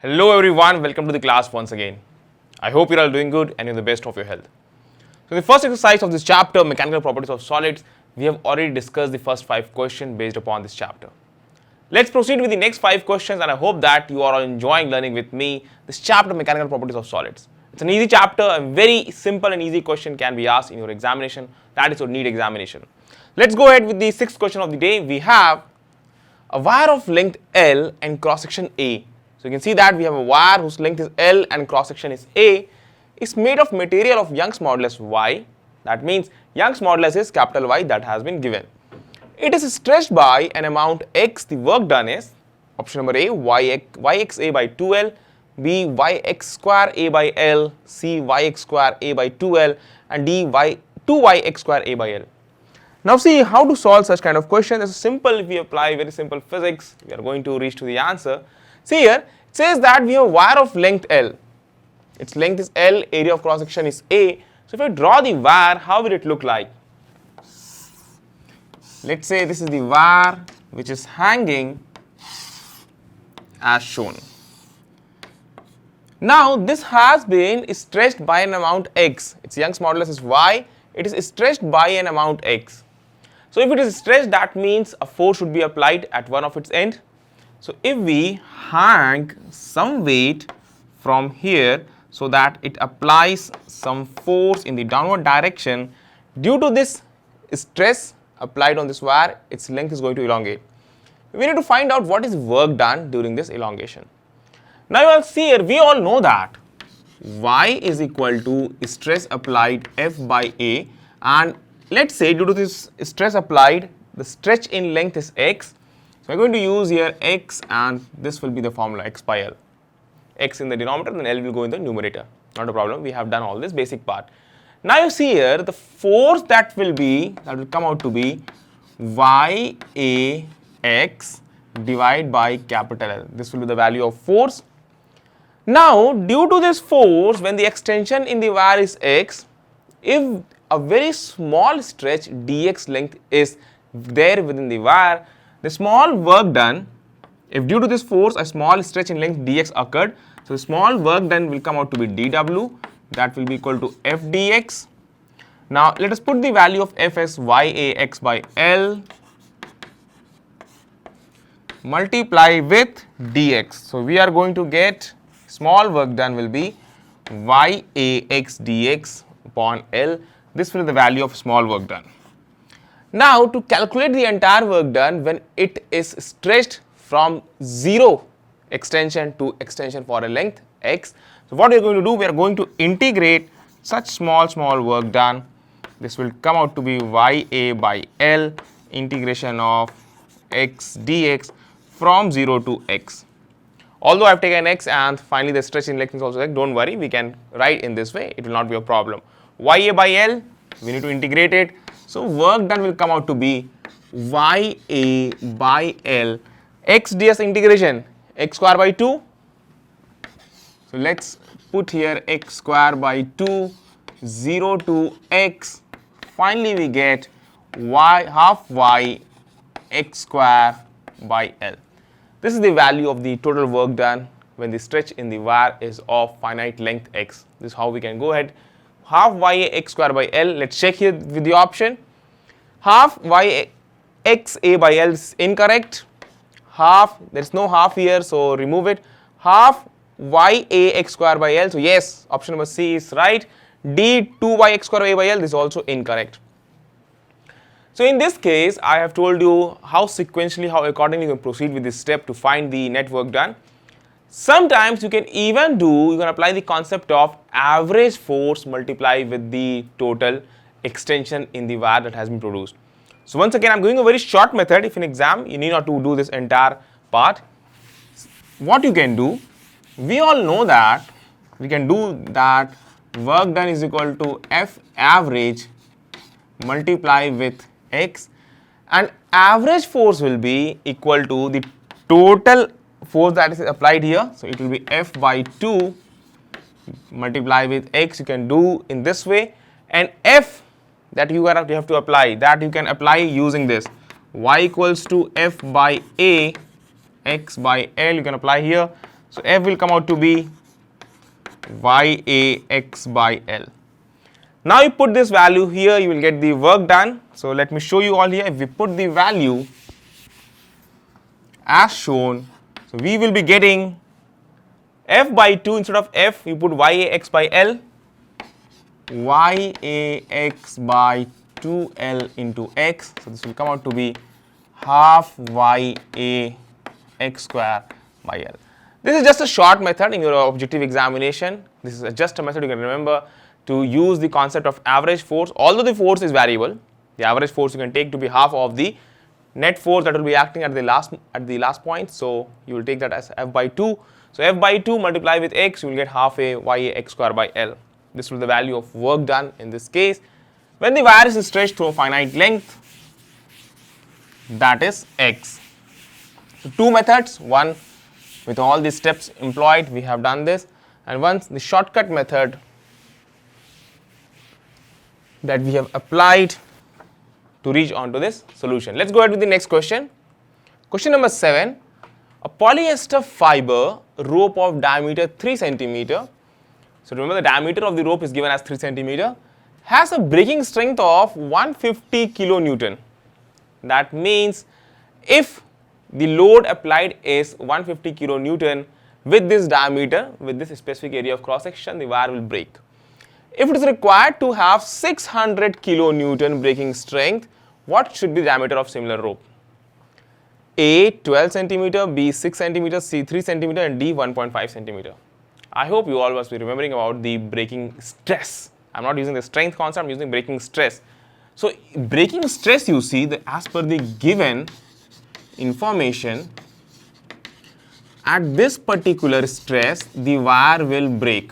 Hello everyone, welcome to the class once again. I hope you're all doing good and in the best of your health. So the first exercise of this chapter, mechanical properties of solids, we have already discussed the first 5 questions based upon this chapter. Let's proceed with the next 5 questions and I hope that you are all enjoying learning with me this chapter, mechanical properties of solids. It's an easy chapter, a very simple and easy question can be asked in your examination, that is your NEET examination. Let's go ahead with the 6th question of the day. We have a wire of length L and cross section A. So you can see that we have a wire whose length is L and cross section is A. Is made of material of Young's modulus Y. That means Young's modulus is capital Y that has been given. It is stretched by an amount X. The work done is option number A, Yxa by 2L, B, Yx square A by L, C, Yx square A by 2L, and D, 2Yx square A by L. Now see how to solve such kind of question. It's simple. If we apply very simple physics, we are going to reach to the answer. See here, it says that we have a wire of length L. Its length is L, area of cross section is A. So if I draw the wire, how will it look like? Let's say this is the wire which is hanging as shown. Now this has been stretched by an amount X. Its Young's modulus is Y. It is stretched by an amount X. So if it is stretched, that means a force should be applied at one of its end. So if we hang some weight from here so that it applies some force in the downward direction, due to this stress applied on this wire, its length is going to elongate. We need to find out what is work done during this elongation. Now you will see here, we all know that Y is equal to stress applied F by A, and let's say due to this stress applied, the stretch in length is X. So I'm going to use here X, and this will be the formula X by L. X in the denominator, then L will go in the numerator. Not a problem, we have done all this basic part. Now you see here the force that will come out to be YAX divided by capital L. This will be the value of force. Now due to this force, when the extension in the wire is X, if a very small stretch dx length is there within the wire, the small work done, if due to this force a small stretch in length dx occurred, so the small work done will come out to be dw, that will be equal to f dx. Now let us put the value of f as YAX by L multiply with dx. So we are going to get small work done will be YAX dx upon L. This will be the value of small work done. Now to calculate the entire work done when it is stretched from 0 extension to extension for a length X. So what we are going to do, we are going to integrate such small work done. This will come out to be YA by L integration of X dx from 0 to X. Although I have taken X and finally the stretch in length is also X, don't worry, we can write in this way, it will not be a problem. YA by L, we need to integrate it. So work done will come out to be YA by L X ds integration X square by 2. So let's put here X square by 2, 0 to X. Finally we get half Y X square by L. This is the value of the total work done when the stretch in the wire is of finite length X. This is how we can go ahead. Half YAX square by L, let's check here with the option. Half YXA by L is incorrect. Half, there is no half here, so remove it. Half YAX square by L, so yes, option number C is right. D 2YX square A by L, this is also incorrect. So in this case, I have told you how sequentially, how accordingly you can proceed with this step to find the net work done. Sometimes you can even apply the concept of average force multiply with the total extension in the wire that has been produced. So once again, I'm giving a very short method. If in exam, you need not to do this entire part. What you can do, we all know that we can do that work done is equal to F average multiply with X, and average force will be equal to the total force that is applied here. So it will be F by 2 multiply with X. You can do in this way, and F that you have to apply, that you can apply using this Y equals to F by A X by L, you can apply here. So F will come out to be YAX by L. Now you put this value here, you will get the work done. So let me show you all here. If we put the value as shown, so we will be getting F by 2 instead of F, you put YAX by L. YAX by 2L into X. So this will come out to be half YAX square by L. This is just a short method in your objective examination. This is just a method you can remember to use the concept of average force. Although the force is variable, the average force you can take to be half of the net force that will be acting at the last point. So you will take that as F by 2. So F by 2 multiply with X, you will get half a YAX square by L. This will be the value of work done in this case when the wire is stretched to a finite length, that is X. So two methods, one with all these steps employed, we have done this, and once the shortcut method that we have applied to reach onto this solution. Let's go ahead with the next question. Question number 7. A polyester fiber rope of diameter 3 centimeter. So remember the diameter of the rope is given as 3 centimeter. Has a breaking strength of 150 kilonewton. That means if the load applied is 150 kilonewton with this diameter, with this specific area of cross section, the wire will break. If it is required to have 600 kilonewton breaking strength, what should be the diameter of similar rope? A 12 centimeter, B 6 centimeter, C 3 centimeter, and D 1.5 centimeter. I hope you all must be remembering about the breaking stress. I'm not using the strength concept, I'm using breaking stress. So breaking stress, you see, as per the given information, at this particular stress, the wire will break.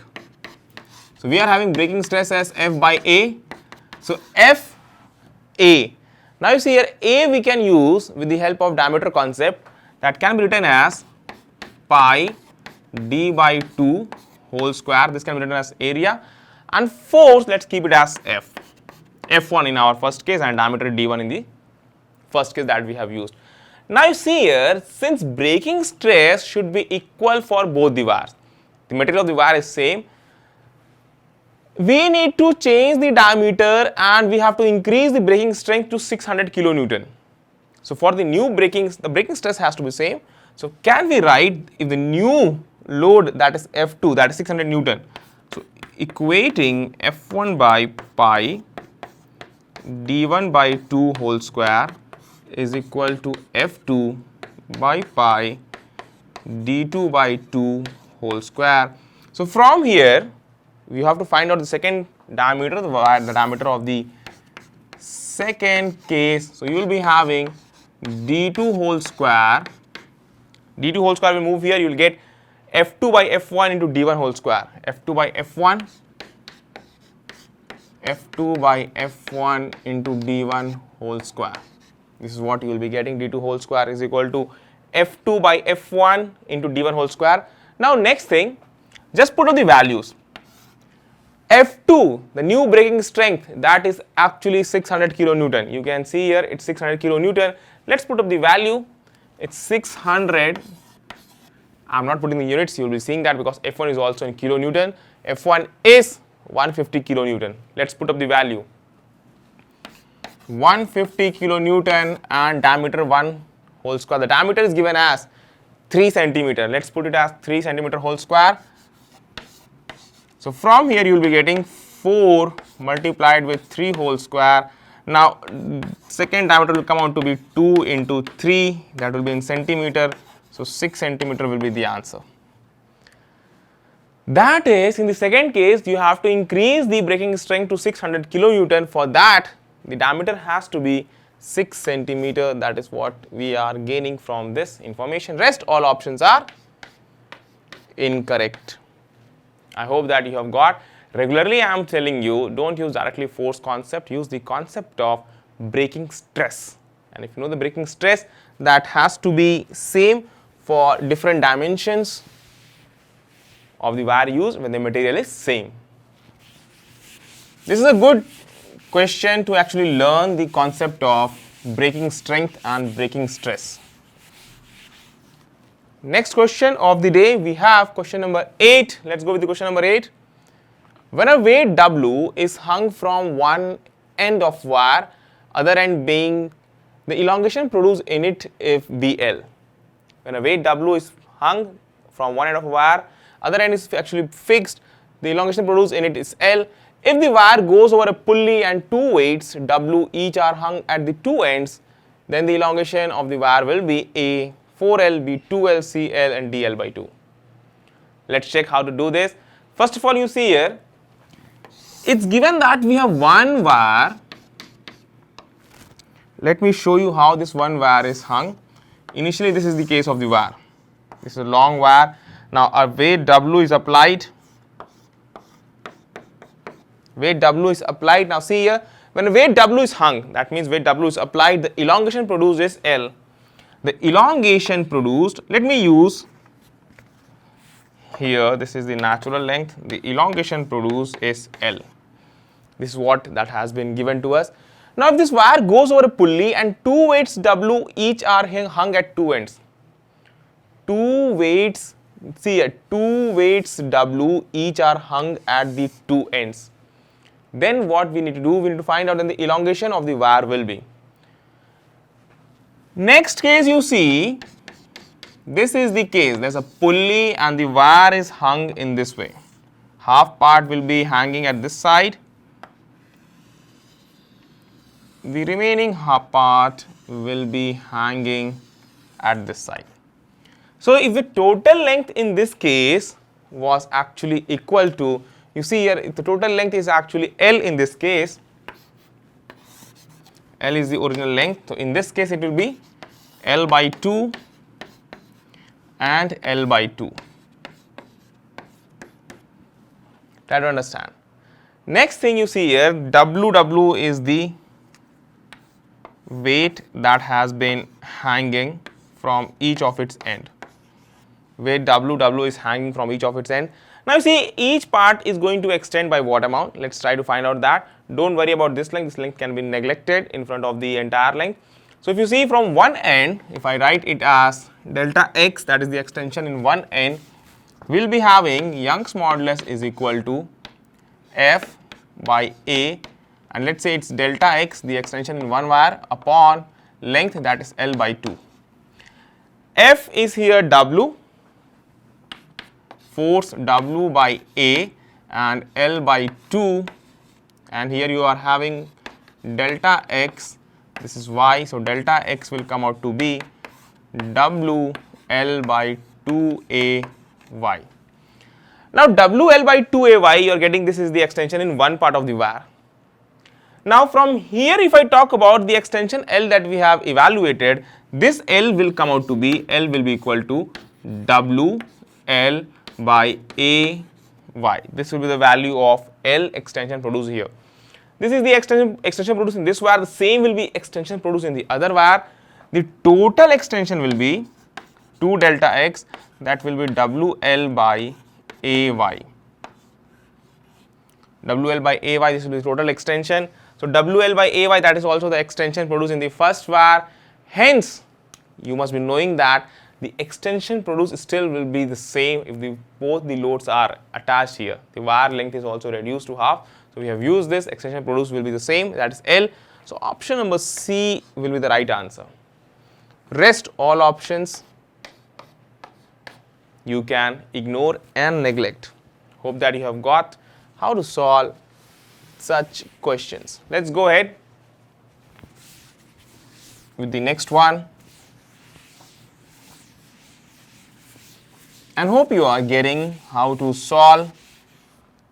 So we are having breaking stress as F by A. So F A. Now you see here A we can use with the help of diameter concept, that can be written as pi D by 2 whole square. This can be written as area, and force, let's keep it as F. F1 in our first case and diameter D1 in the first case that we have used. Now you see here, since breaking stress should be equal for both the wires, the material of the wire is same, we need to change the diameter and we have to increase the breaking strength to 600 kilonewton. So for the new the breaking stress has to be same. So can we write, if the new load, that is F2, that is 600 Newton, so equating F1 by pi D1 by 2 whole square is equal to F2 by pi D2 by 2 whole square. So from here we have to find out the second diameter, the diameter of the second case. So you will be having D2 whole square. D2 whole square will move here, you will get F2 by F1 into D1 whole square. F2 by F1, F2 by F1 into D1 whole square. This is what you will be getting. D2 whole square is equal to F2 by F1 into D1 whole square. Now next thing, just put up the values. F2, the new breaking strength, that is actually 600 kilonewton. You can see here it's 600 kilonewton. Let's put up the value. It's 600. I'm not putting the units, you will be seeing that because F1 is also in kilonewton. F1 is 150 kilonewton. Let's put up the value. 150 kilonewton and diameter 1 whole square. The diameter is given as 3 centimeter. Let's put it as 3 centimeter whole square. So from here you will be getting 4 multiplied with 3 whole square. Now second diameter will come out to be 2 into 3, that will be in centimeter. So 6 centimeter will be the answer. That is, in the second case you have to increase the breaking strength to 600 kilonewton. For that the diameter has to be 6 centimeter. That is what we are gaining from this information. Rest all options are incorrect. I hope that you have got. Regularly I am telling you, don't use directly force concept, use the concept of breaking stress. And if you know the breaking stress, that has to be same for different dimensions of the wire used when the material is same. This is a good question to actually learn the concept of breaking strength and breaking stress. Next question of the day, we have question number 8. Let's go with the question number 8. When a weight W is hung from one end of wire, other end being the elongation produced in it if BL. When a weight W is hung from one end of a wire, other end is actually fixed, the elongation produced in it is L. If the wire goes over a pulley and two weights W each are hung at the two ends, then the elongation of the wire will be A, 4L, B, 2L, CL and DL by 2. Let's check how to do this. First of all, you see here, it's given that we have one wire. Let me show you how this one wire is hung. Initially, this is the case of the wire. This is a long wire. Now, a weight W is applied. Weight W is applied. Now, see here, when a weight W is hung, that means weight W is applied, the elongation produced is L. The elongation produced, let me use here, this is the natural length, the elongation produced is L. This is what that has been given to us. Now, if this wire goes over a pulley and two weights W each are hung at two ends, two weights, see here, two weights W each are hung at the two ends, then what we need to do, we need to find out then the elongation of the wire will be. Next case, you see, this is the case, there's a pulley and the wire is hung in this way. Half part will be hanging at this side, the remaining half part will be hanging at this side. So, if the total length in this case was actually equal to, you see here, if the total length is actually L in this case, L is the original length. So, in this case, it will be L by 2 and L by 2. Try to understand. Next thing you see here, WW is the weight that has been hanging from each of its end. Weight WW is hanging from each of its end. Now, you see, each part is going to extend by what amount? Let's try to find out that. Don't worry about this length can be neglected in front of the entire length. So, if you see from one end, if I write it as delta x, that is the extension in one end, we'll be having Young's modulus is equal to F by A, and let's say it's delta x, the extension in one wire, upon length, that is L by 2. F is here W, force W by A, and L by 2, and here you are having delta x, this is y, so delta x will come out to be W L by 2A y. Now, W L by 2A y, you are getting this is the extension in one part of the wire. Now, from here, if I talk about the extension L that we have evaluated, this L will come out to be, L will be equal to W L by A y. This will be the value of L extension produced here. This is the extension produced in this wire, the same will be extension produced in the other wire. The total extension will be 2 delta x, that will be WL by AY. WL by AY, this will be the total extension. So, WL by AY, that is also the extension produced in the first wire. Hence, you must be knowing that the extension produced still will be the same if both the loads are attached here. The wire length is also reduced to half. So, we have used this, extension produced will be the same, that is L. So, option number C will be the right answer. Rest all options you can ignore and neglect. Hope that you have got how to solve such questions. Let's go ahead with the next one, and hope you are getting how to solve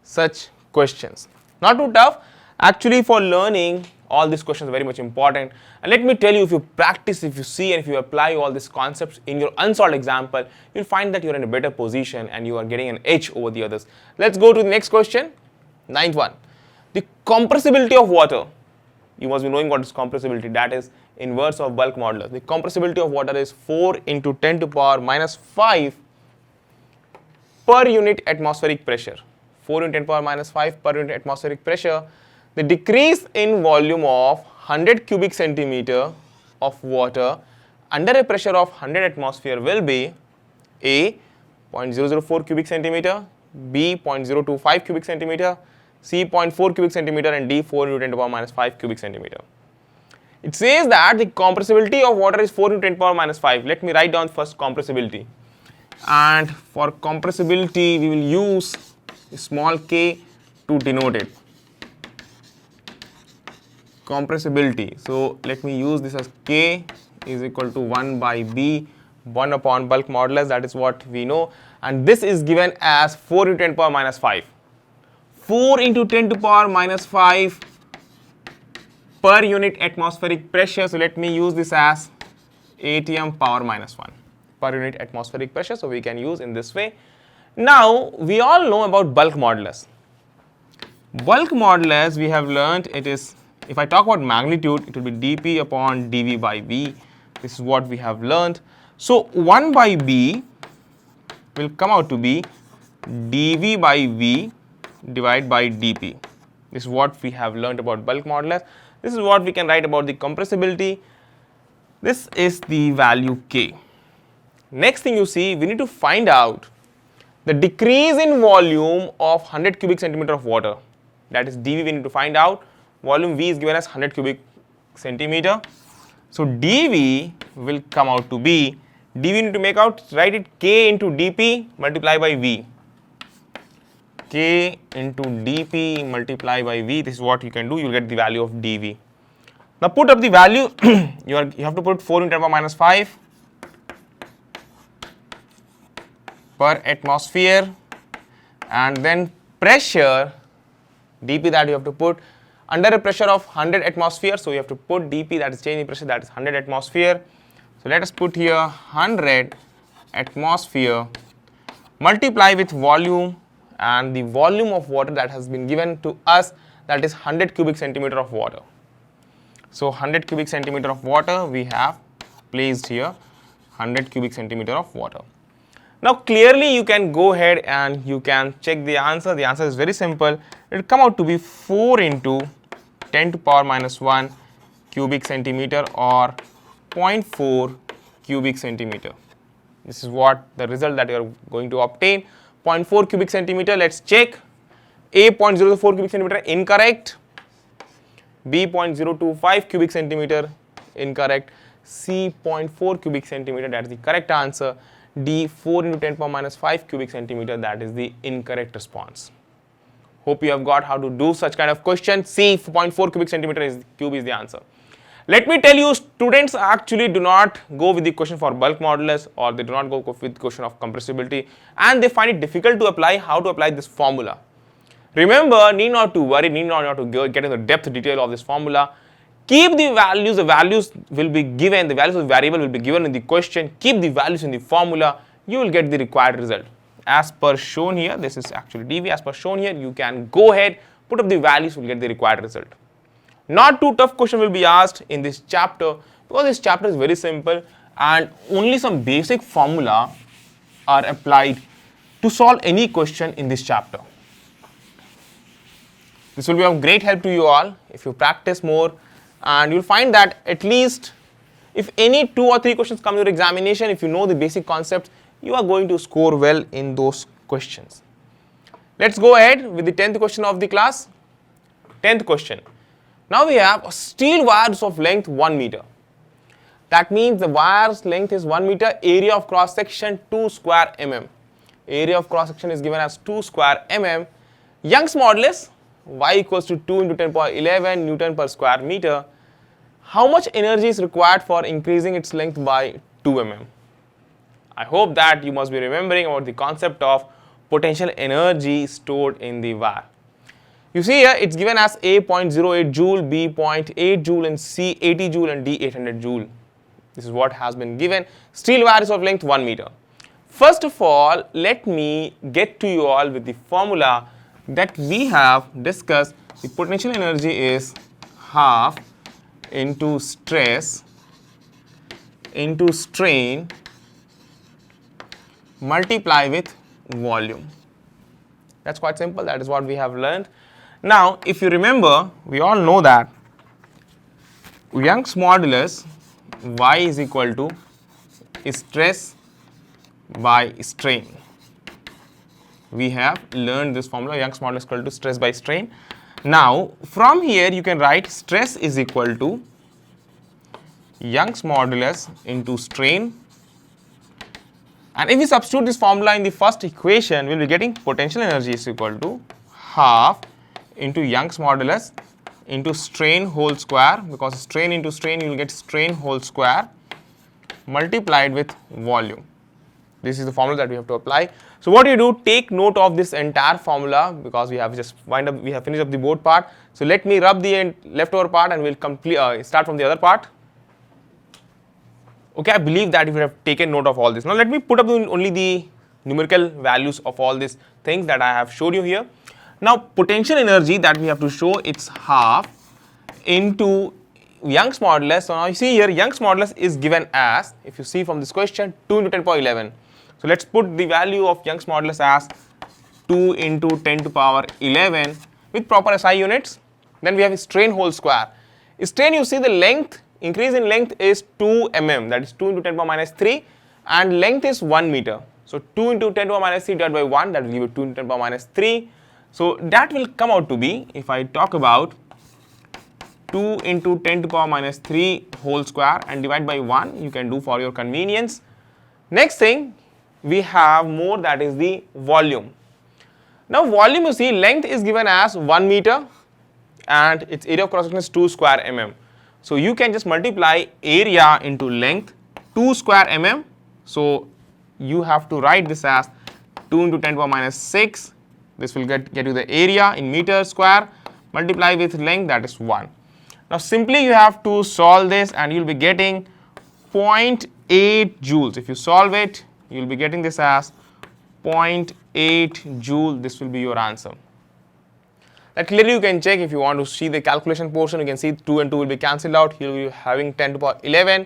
such questions. Not too tough. Actually, for learning, all these questions are very much important. And let me tell you, if you practice, if you see, and if you apply all these concepts in your unsolved example, you'll find that you're in a better position and you are getting an edge over the others. Let's go to the next question, 9th one. The compressibility of water. You must be knowing what is compressibility. That is inverse of bulk modulus. The compressibility of water is 4 into 10 to the power minus 5 per unit atmospheric pressure. 4 into 10 to the power minus 5 per unit atmospheric pressure. The decrease in volume of 100 cubic centimeter of water under a pressure of 100 atmosphere will be A 0.004 cubic centimeter, B 0.025 cubic centimeter, C 0.4 cubic centimeter, and D 4 into 10 to the power minus 5 cubic centimeter. It says that the compressibility of water is 4 into 10 to the power minus 5. Let me write down first compressibility. And for compressibility, we will use small k to denote it. Compressibility. So let me use this as k is equal to 1 by b, 1 upon bulk modulus, that is what we know. And this is given as 4 into 10 to the power minus 5. 4 into 10 to the power minus 5 per unit atmospheric pressure. So let me use this as atm power minus 1 per unit atmospheric pressure. So we can use in this way. Now we all know about bulk modulus. Bulk modulus we have learned it is, if I talk about magnitude, it will be dp upon dv by v. This is what we have learned. So 1 by b will come out to be dv by v divided by dp. This is what we have learned about bulk modulus. This is what we can write about the compressibility. This is the value k. Next thing you see, we need to find out the decrease in volume of 100 cubic centimeter of water. That is dv we need to find out. Volume v is given as 100 cubic centimeter. So dv will come out to be, dv need to make out, write it k into dp multiply by v. K into dp multiply by v. This is what you can do. You will get the value of dv. Now put up the value. you have to put 4 into 10 to the power minus 5 per atmosphere, and then pressure dp that you have to put under a pressure of 100 atmosphere. So you have to put dp, that is change in pressure, that is 100 atmosphere. So let us put here 100 atmosphere multiply with volume, and the volume of water that has been given to us, that is 100 cubic centimeter of water. So 100 cubic centimeter of water we have placed here, 100 cubic centimeter of water. Now clearly you can go ahead and you can check the answer. The answer is very simple. It will come out to be 4 into 10 to the power minus 1 cubic centimeter, or 0.4 cubic centimeter. This is what the result that you are going to obtain. 0.4 cubic centimeter. Let's check. A 0.004 cubic centimeter incorrect. B 0.025 cubic centimeter incorrect. C 0.4 cubic centimeter, that is the correct answer. D 4 into 10 to the power minus 5 cubic centimeter, that is the incorrect response. Hope you have got how to do such kind of question. C 0.4 cubic centimeter is the answer. Let me tell you, students actually do not go with the question for bulk modulus, or they do not go with the question of compressibility, and they find it difficult to apply how to apply this formula. Remember, need not to worry, need not to get into the depth detail of this formula. Keep the values will be given, the values of the variable will be given in the question. Keep the values in the formula, you will get the required result. As per shown here, this is actually dv, as per shown here, you can go ahead, put up the values, you will get the required result. Not too tough question will be asked in this chapter, because this chapter is very simple and only some basic formula are applied to solve any question in this chapter. This will be of great help to you all if you practice more, and you will find that at least if any 2 or 3 questions come to your examination, if you know the basic concepts, you are going to score well in those questions. Let's go ahead with the 10th question of the class. 10th question. Now we have steel wires of length 1 meter. That means the wire's length is 1 meter, area of cross section 2 square mm. Area of cross section is given as 2 square mm. Young's modulus y equals to 2 into 10 to the power 11 Newton per square meter. How much energy is required for increasing its length by 2 mm? I hope that you must be remembering about the concept of potential energy stored in the wire. You see here it's given as A 0.08 joule, B 0.8 joule, and C 80 joule, and D 800 joule. This is what has been given. Steel wire is of length 1 meter. First of all, let me get to you all with the formula that we have discussed. The potential energy is half into stress into strain multiply with volume. That's quite simple. That is what we have learned. Now, if you remember, we all know that Young's modulus y is equal to stress by strain. We have learned this formula, Young's modulus equal to stress by strain. Now, from here you can write stress is equal to Young's modulus into strain. And if we substitute this formula in the first equation, we will be getting potential energy is equal to half into Young's modulus into strain whole square, because strain into strain you will get strain whole square multiplied with volume. This is the formula that we have to apply. So what do you do? Take note of this entire formula, because we have just we have finished up the board part. So let me rub the leftover part and we'll start from the other part. Okay, I believe that you have taken note of all this. Now let me put up only the numerical values of all these things that I have showed you here. Now potential energy that we have to show, it's half into Young's modulus. So now you see here Young's modulus is given as, if you see from this question, 2 into 10 power 11. So let's put the value of Young's modulus as 2 into 10 to power 11 with proper SI units. Then we have strain whole square. Strain, you see the length, increase in length is 2 mm, that is 2 into 10 power minus 3, and length is 1 meter. So 2 into 10 power minus 3 divided by 1, that will give you 2 into 10 power minus 3. So that will come out to be, if I talk about 2 into 10 to power minus 3 whole square and divide by 1, you can do for your convenience. Next thing, we have more, that is the volume. Now volume, you see length is given as 1 meter and its area of cross section is 2 square mm. So you can just multiply area into length 2 square mm. So you have to write this as 2 into 10 to power minus 6. This will get you the area in meter square, multiply with length, that is 1. Now simply you have to solve this and you will be getting 0.8 joules. If you solve it, you will be getting this as 0.8 joule. This will be your answer. That clearly you can check. If you want to see the calculation portion, you can see 2 and 2 will be cancelled out. Here you will be having 10 to power 11.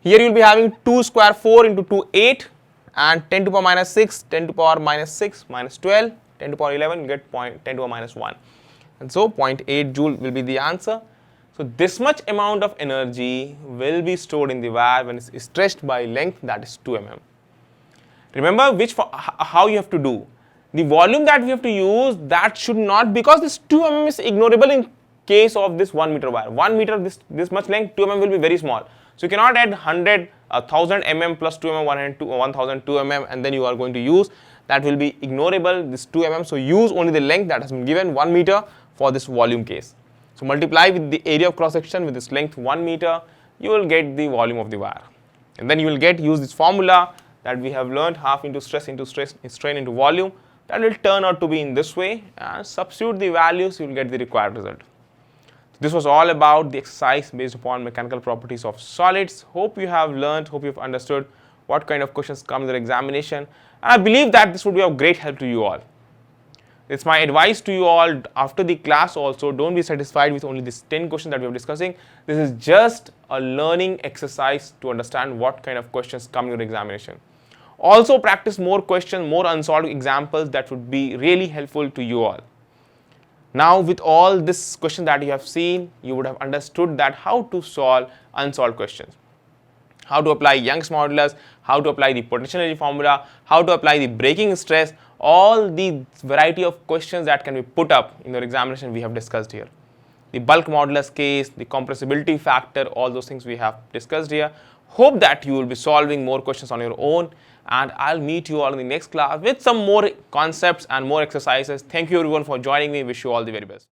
Here you will be having 2 square 4 into 2 8, and 10 to power minus 6, 10 to power minus 6 minus 12, 10 to power 11, you get 10 to power minus 1. And so 0.8 joule will be the answer. So this much amount of energy will be stored in the wire when it is stretched by length, that is 2 mm. Remember how you have to do. The volume that we have to use, that should not, because this 2 mm is ignorable in case of this 1 meter wire. 1 meter, this much length, 2 mm will be very small. So you cannot add 1000 mm plus 2 mm, 1000 2 mm, and then you are going to use. That will be ignorable, this 2 mm. So use only the length that has been given, 1 meter, for this volume case. So multiply with the area of cross section with this length 1 meter, you will get the volume of the wire. And then you will use this formula that we have learned, half into stress into strain into volume. That will turn out to be in this way, and substitute the values, you will get the required result. This was all about the exercise based upon mechanical properties of solids. Hope you have learned, hope you have understood what kind of questions come in the examination. And I believe that this would be of great help to you all. It's my advice to you all after the class also, don't be satisfied with only these 10 questions that we are discussing. This is just a learning exercise to understand what kind of questions come in your examination. Also practice more questions, more unsolved examples, that would be really helpful to you all. Now with all this question that you have seen, you would have understood that how to solve unsolved questions. How to apply Young's modulus, how to apply the potential energy formula, how to apply the breaking stress, all the variety of questions that can be put up in your examination we have discussed here. The bulk modulus case, the compressibility factor, all those things we have discussed here. Hope that you will be solving more questions on your own, and I'll meet you all in the next class with some more concepts and more exercises. Thank you everyone for joining me. Wish you all the very best.